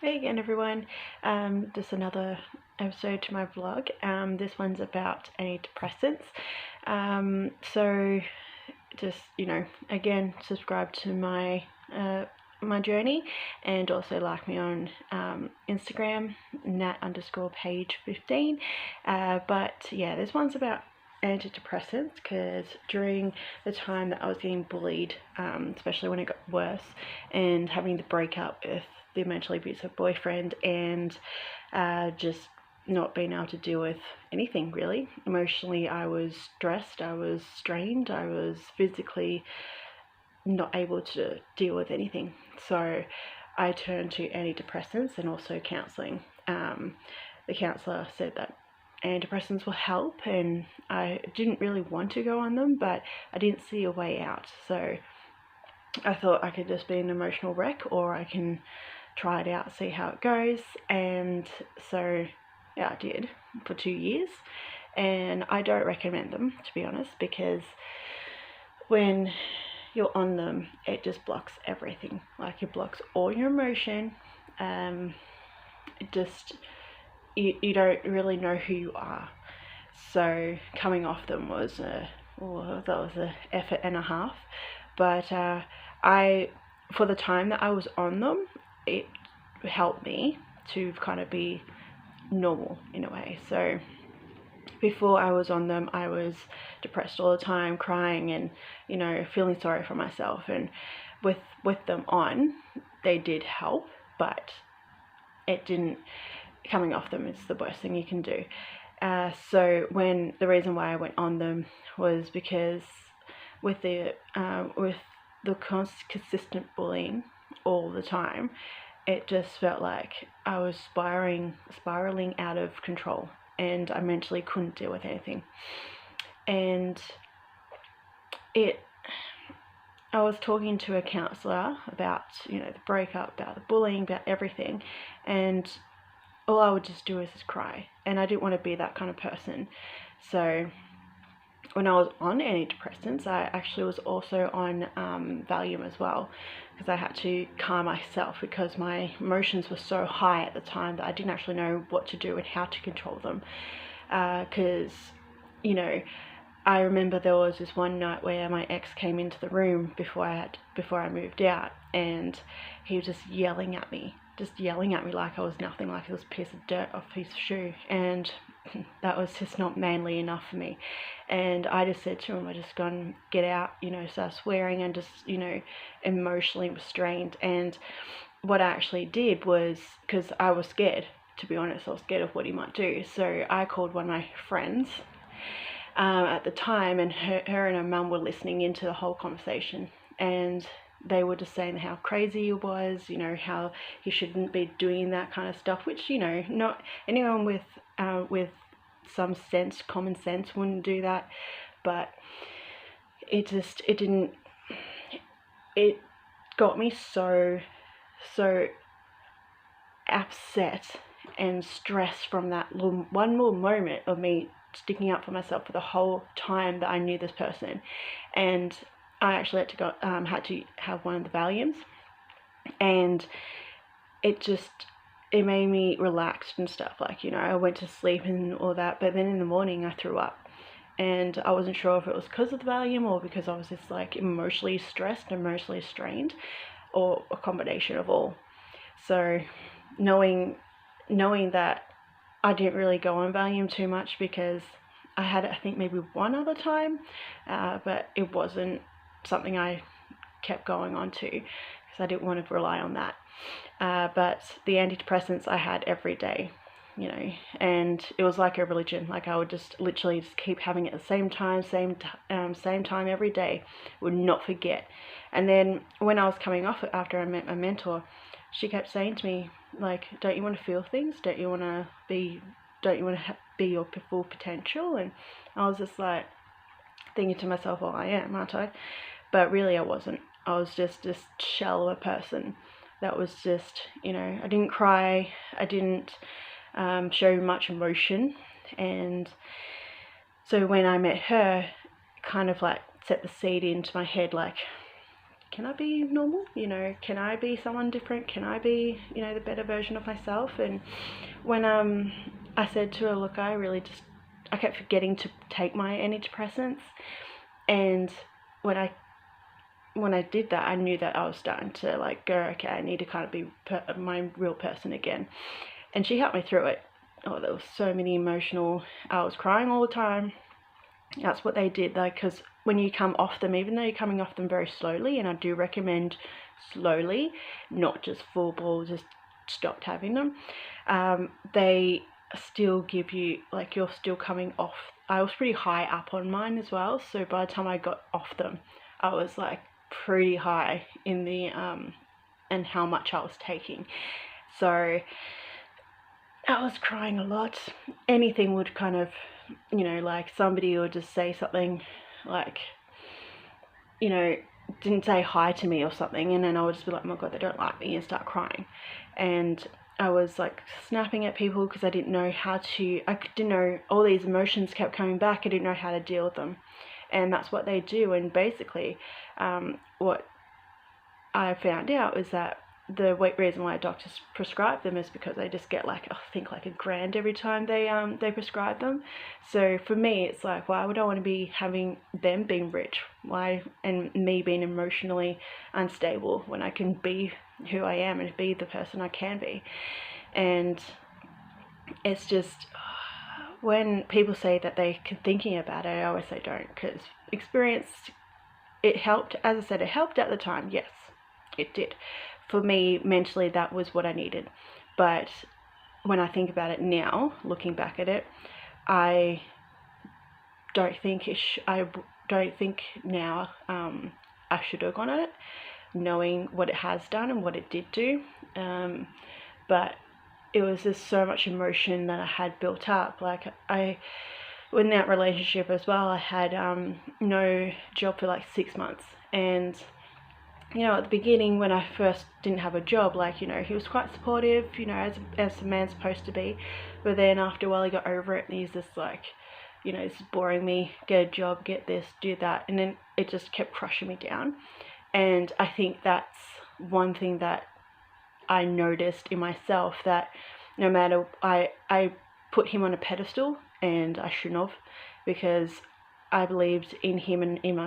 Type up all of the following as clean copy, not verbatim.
Hey again, everyone. Just another episode to my vlog. This one's about antidepressants. So just, again, subscribe to my my journey, and also like me on Instagram, nat_page15. But yeah, this one's about antidepressants, because during the time that I was getting bullied, especially when it got worse, and having the breakup with the mentally abusive boyfriend, and just not being able to deal with anything really. Emotionally, I was stressed, I was strained, I was physically not able to deal with anything. So I turned to antidepressants and also counselling. The counsellor said that antidepressants will help, and I didn't really want to go on them, but I didn't see a way out. So I thought I could just be an emotional wreck, or I can try it out, see how it goes. And so yeah, I did for 2 years, and I don't recommend them, to be honest, because when you're on them, it just blocks everything. Like, it blocks all your emotion. It just, you don't really know who you are. So coming off them was that was an effort and a half. But for the time that I was on them, it helped me to kind of be normal in a way. So before I was on them, I was depressed all the time, crying and, feeling sorry for myself. And with them on, they did help, but it didn't. Coming off them is the worst thing you can do. So the reason why I went on them was because with the consistent bullying all the time, it just felt like I was spiraling out of control, and I mentally couldn't deal with anything. And I was talking to a counsellor about, the breakup, about the bullying, about everything, and all I would just do is just cry, and I didn't want to be that kind of person. So when I was on antidepressants, I actually was also on Valium as well, because I had to calm myself, because my emotions were so high at the time that I didn't actually know what to do and how to control them. Because, I remember there was this one night where my ex came into the room before I moved out, and he was just yelling at me like I was nothing, like it was a piece of dirt off a piece of shoe, and that was just not manly enough for me. And I just said to him, I just gone, get out, start swearing, and just, emotionally restrained. And what I actually did was, because I was scared, to be honest, I was scared of what he might do. So I called one of my friends at the time, and her and her mum were listening into the whole conversation, and they were just saying how crazy he was, how he shouldn't be doing that kind of stuff, which, not anyone with some sense, common sense, wouldn't do that. But it got me so upset and stressed from that one little moment of me sticking up for myself for the whole time that I knew this person. And I actually had to have one of the Valiums, and it made me relaxed and stuff. Like, I went to sleep and all that, but then in the morning I threw up, and I wasn't sure if it was because of the Valium or because I was just like emotionally stressed, emotionally strained, or a combination of all. So knowing that I didn't really go on Valium too much, because I had it, I think, maybe one other time, but it wasn't something I kept going on to, because I didn't want to rely on that. But the antidepressants I had every day, and it was like a religion. Like, I would just literally just keep having it at the same time every day, would not forget. And then when I was coming off it, after I met my mentor, she kept saying to me, like, don't you want to feel things? Don't you want to be your full potential? And I was just like thinking to myself, well, I am, aren't I? But really I wasn't. I was just this shell of a person that was just, I didn't cry, I didn't show much emotion. And so when I met her, kind of like set the seed into my head, like, can I be normal? You know, can I be someone different? Can I be, you know, the better version of myself? And when I said to her, look, I kept forgetting to take my antidepressants, and when I did that, I knew that I was starting to like go, okay, I need to kind of be my real person again. And she helped me through it. Oh, there was so many emotional, I was crying all the time. That's what they did, like, because when you come off them, even though you're coming off them very slowly, and I do recommend slowly, not just full ball, just stopped having them, they still give you, like, you're still coming off. I was pretty high up on mine as well, so by the time I got off them, I was like pretty high in the and how much I was taking. So I was crying a lot. Anything would kind of, you know, like somebody would just say something like, you know, didn't say hi to me or something, and then I would just be like, oh my god, they don't like me, and start crying. And I was like snapping at people because I didn't know all these emotions kept coming back. I didn't know how to deal with them. And that's what they do. And basically what I found out is that the reason why doctors prescribe them is because they just get like, I think like $1,000 every time they prescribe them. So for me, it's like, why would I want to be having them being rich? Why, and me being emotionally unstable, when I can be who I am and be the person I can be? And it's just, when people say that they're thinking about it, I always say don't, because experience, it helped. As I said, it helped at the time, yes, it did. For me, mentally, that was what I needed. But when I think about it now, looking back at it, I don't think now I should have gone at it, knowing what it has done and what it did do. But it was just so much emotion that I had built up. Like, in that relationship as well, I had no job for like 6 months. And you know, at the beginning, when I first didn't have a job, like, you know, he was quite supportive, you know, as a man's supposed to be. But then after a while, he got over it, and he's just like, you know, it's boring me, get a job, get this, do that. And then it just kept crushing me down. And I think that's one thing that I noticed in myself, that no matter, I put him on a pedestal, and I shouldn't have, because I believed in him and in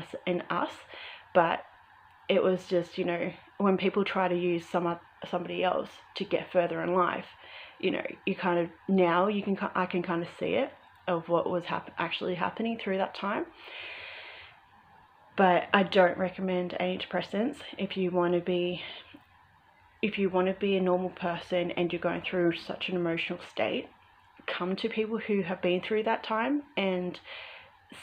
us. But it was just, you know, when people try to use somebody else to get further in life, you know, you kind of, now I can kind of see it, of what was actually happening through that time. But I don't recommend antidepressants if you want to be a normal person and you're going through such an emotional state. Come to people who have been through that time and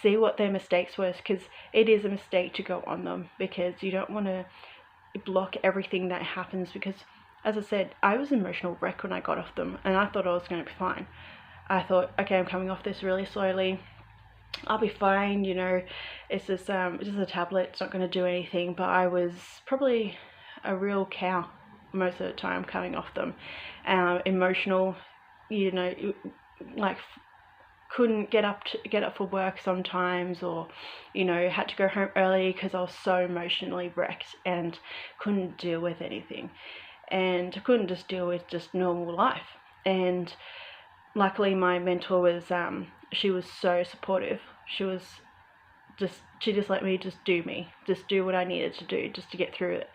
see what their mistakes were, because it is a mistake to go on them, because you don't want to block everything that happens. Because, as I said, I was an emotional wreck when I got off them, and I thought I was going to be fine. I thought, okay, I'm coming off this really slowly, I'll be fine, you know, it's just a tablet, it's not going to do anything. But I was probably a real cow most of the time coming off them. Emotional, you know, like, couldn't get up for work sometimes, or, you know, had to go home early because I was so emotionally wrecked and couldn't deal with anything, and I couldn't just deal with just normal life. And luckily my mentor was she was so supportive. She just let me just do what I needed to do just to get through it.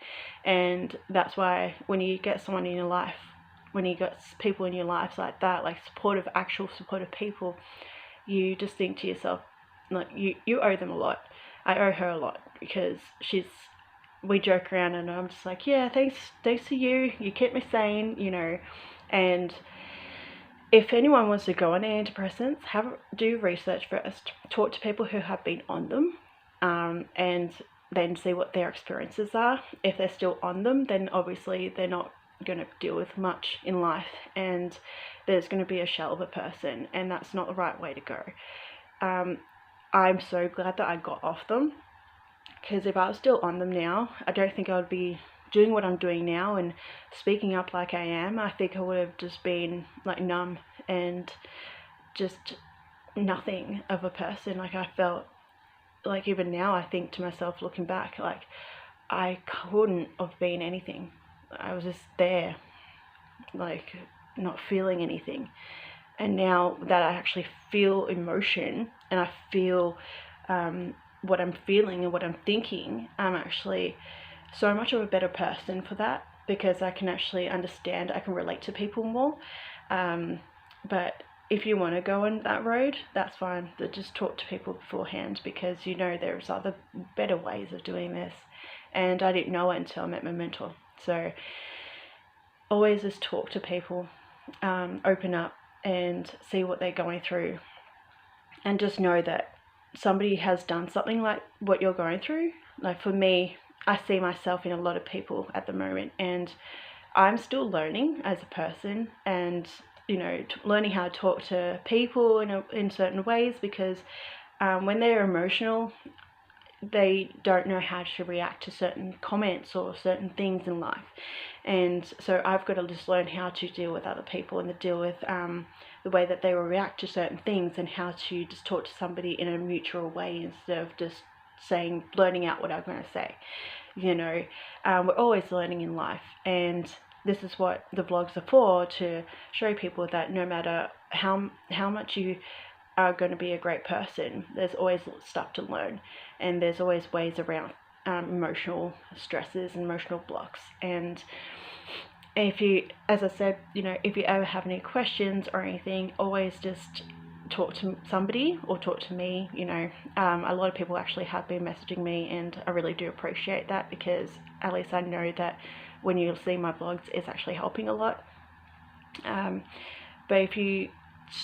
And that's why when you get someone in your life, when you got people in your lives like that, like actual supportive people, you just think to yourself, like, you owe them a lot. I owe her a lot, because we joke around, and I'm just like, yeah, thanks to you kept me sane, you know. And if anyone wants to go on antidepressants, do research first, talk to people who have been on them, and then see what their experiences are. If they're still on them, then obviously they're not going to deal with much in life, and there's going to be a shell of a person, and that's not the right way to go. I'm so glad that I got off them, because if I was still on them now, I don't think I would be doing what I'm doing now and speaking up like I am. I think I would have just been like numb and just nothing of a person. Like, I felt like, even now I think to myself, looking back, like, I couldn't have been anything. I was just there, like not feeling anything. And now that I actually feel emotion and I feel what I'm feeling and what I'm thinking, I'm actually so much of a better person for that, because I can actually understand, I can relate to people more. But if you want to go on that road, that's fine. But just talk to people beforehand, because you know there's other better ways of doing this. And I didn't know it until I met my mentor. So always just talk to people, open up and see what they're going through. And just know that somebody has done something like what you're going through. Like for me, I see myself in a lot of people at the moment, and I'm still learning as a person, and learning how to talk to people in certain ways, because when they're emotional, they don't know how to react to certain comments or certain things in life. And so I've got to just learn how to deal with other people and to deal with the way that they will react to certain things, and how to just talk to somebody in a mutual way instead of just blurting out what I'm going to say. We're always learning in life, and this is what the vlogs are for, to show people that no matter how much you are going to be a great person, there's always stuff to learn, and there's always ways around emotional stresses and emotional blocks. And if you, as I said, if you ever have any questions or anything, always just talk to somebody or talk to me. A lot of people actually have been messaging me, and I really do appreciate that, because at least I know that when you see my vlogs, it's actually helping a lot. But if you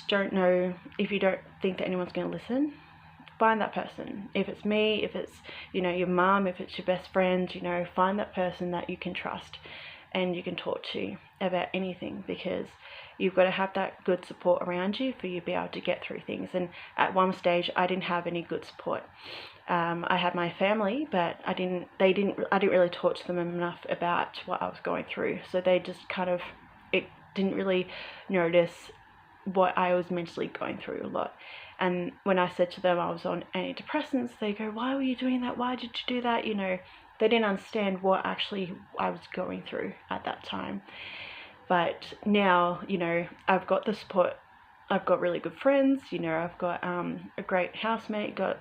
don't know, if you don't think that anyone's going to listen, find that person. If it's me, if it's your mum, if it's your best friend, find that person that you can trust and you can talk to about anything, because you've got to have that good support around you for you to be able to get through things. And at one stage, I didn't have any good support. I had my family, but I didn't really talk to them enough about what I was going through. So they just didn't really notice what I was mentally going through a lot. And when I said to them I was on antidepressants, they go, "Why were you doing that? Why did you do that?" They didn't understand what actually I was going through at that time. But now, I've got the support. I've got really good friends. I've got a great housemate, got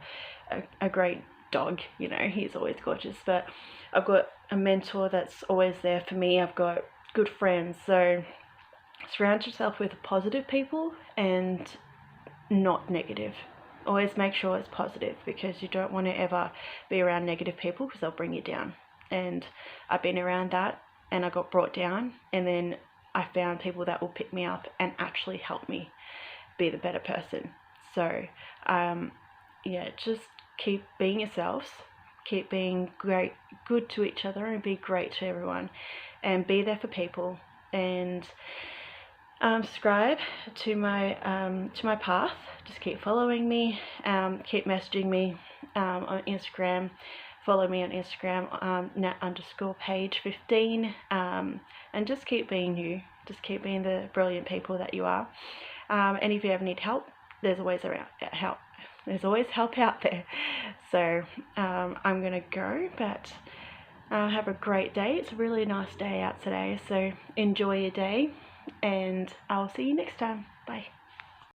a great dog. He's always gorgeous. But I've got a mentor that's always there for me. I've got good friends. So surround yourself with positive people and not negative. Always make sure it's positive, because you don't want to ever be around negative people, because they'll bring you down. And I've been around that, and I got brought down, and then I found people that will pick me up and actually help me be the better person. So just keep being yourselves, keep being good to each other, and be great to everyone, and be there for people. And subscribe to my path. Just keep following me, keep messaging me on Instagram. Follow me on Instagram, nat_page15, and just keep being you. Just keep being the brilliant people that you are. And if you ever need help, there's always help. There's always help out there. So I'm gonna go, but have a great day. It's a really nice day out today, so enjoy your day, and I'll see you next time. Bye.